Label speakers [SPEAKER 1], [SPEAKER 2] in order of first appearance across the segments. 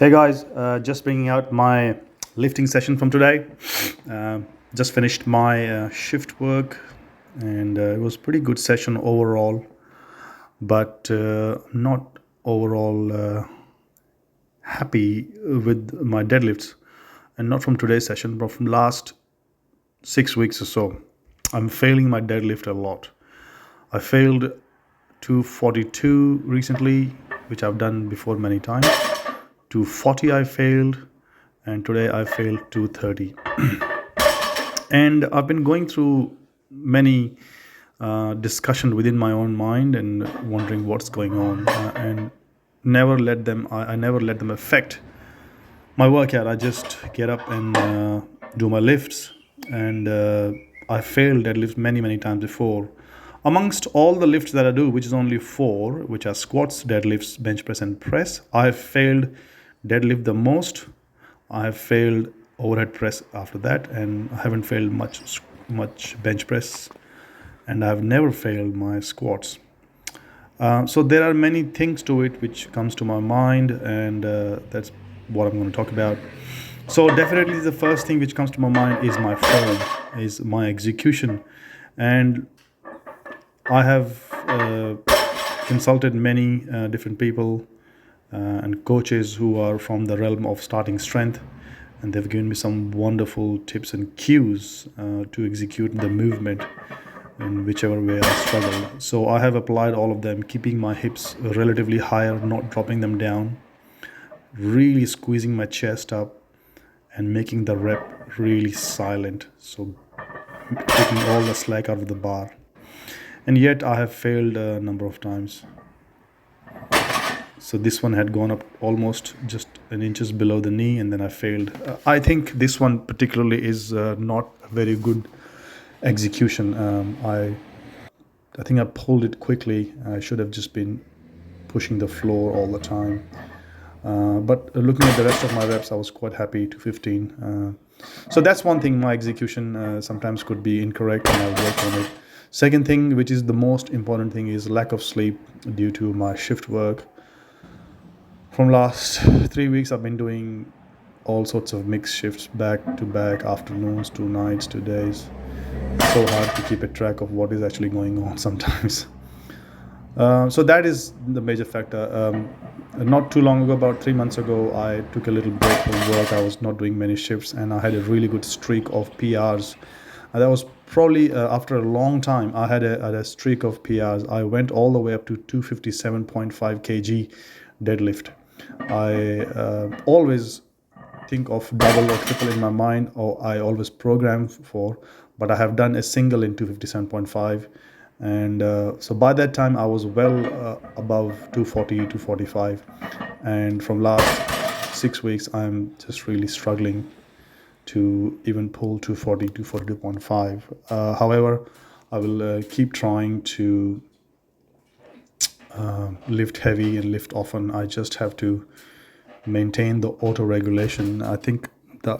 [SPEAKER 1] Hey guys, just bringing out my lifting session from today. Uh, just finished my shift work, and it was pretty good session overall, but not overall happy with my deadlifts, and not from today's session, but from last 6 weeks or so. I'm failing my deadlift a lot. I failed 242 recently, which I've done before many times. 240 I failed, and today I failed 230. And I've been going through many discussion within my own mind and wondering what's going on, and never let them. I never let them affect my workout. I just get up and do my lifts, and I failed deadlift many times before. Amongst all the lifts that I do, which is only four, which are squats, deadlifts, bench press, and press, I have failed deadlift the most. I have failed overhead press after that, and I haven't failed much bench press, and I have never failed my squats. So there are many things to it which comes to my mind, and that's what I'm going to talk about. So definitely the first thing which comes to my mind is my form, is my execution, and I have consulted many different people and coaches who are from the realm of starting strength, and they've given me some wonderful tips and cues to execute the movement in whichever way I struggle. So I have applied all of them, keeping my hips relatively higher, not dropping them down, really squeezing my chest up, and making the rep really silent, so taking all the slack out of the bar. And yet I have failed a number of times. So this one had gone up almost just an inches below the knee, and then I failed. I think this one particularly is not a very good execution. I think I pulled it quickly. I should have just been pushing the floor all the time. But looking at the rest of my reps, I was quite happy to 15. So that's one thing. My execution sometimes could be incorrect, and I'll work on it. Second thing, which is the most important thing, is lack of sleep due to my shift work. From last 3 weeks, I've been doing all sorts of mixed shifts, back to back, afternoons to nights to days. So hard to keep a track of what is actually going on sometimes. So that is the major factor. Not too long ago, about 3 months ago, I took a little break from work. I was not doing many shifts, and I had a really good streak of PRs. That was probably after a long time. I had a streak of PRs. I went all the way up to 257.5 kg deadlift. I always think of double or triple in my mind, or I always program for, but I have done a single in 257.5. And so by that time I was well above 240, 245. And from last 6 weeks, I'm just really struggling to even pull 240, 242.5. However, I will keep trying to lift heavy and lift often. I just have to maintain the auto regulation. I think the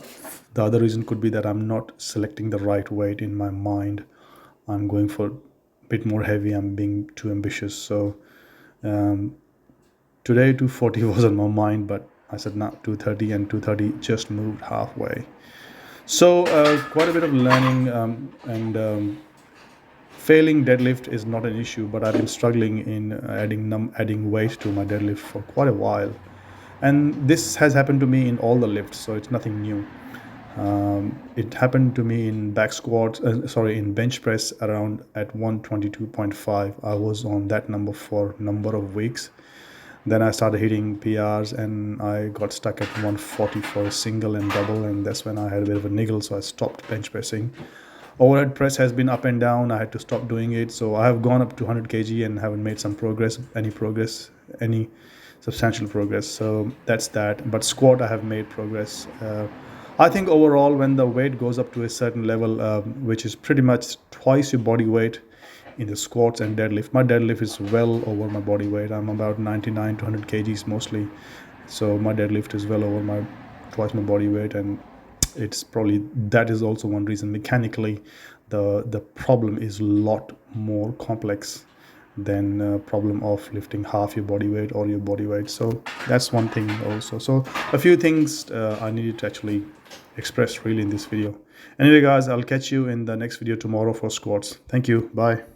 [SPEAKER 1] other reason could be that I'm not selecting the right weight in my mind. I'm going for a bit more heavy. I'm being too ambitious. So today 240 was on my mind, but I said nah, 230, and 230 just moved halfway. So quite a bit of learning, and failing deadlift is not an issue, but I've been struggling in adding weight to my deadlift for quite a while. And this has happened to me in all the lifts, so it's nothing new. It happened to me in back squats, in bench press around at 122.5. I was on that number for a number of weeks. Then I started hitting PRs, and I got stuck at 140 for a single and double, and that's when I had a bit of a niggle, so I stopped bench pressing. Overhead press has been up and down. I had to stop doing it. So I have gone up to 100 kg and haven't made any substantial progress. So that's that. But squat, I have made progress. I think overall, when the weight goes up to a certain level, which is pretty much twice your body weight in the squats and deadlift. My deadlift is well over my body weight. I'm about 99 to 100 kgs mostly. So my deadlift is well over twice my body weight, and it's probably, that is also one reason mechanically the problem is a lot more complex than problem of lifting half your body weight or your body weight. So that's one thing also. So a few things I needed to actually express really in this video. Anyway guys, I'll catch you in the next video tomorrow for squats. Thank you. Bye.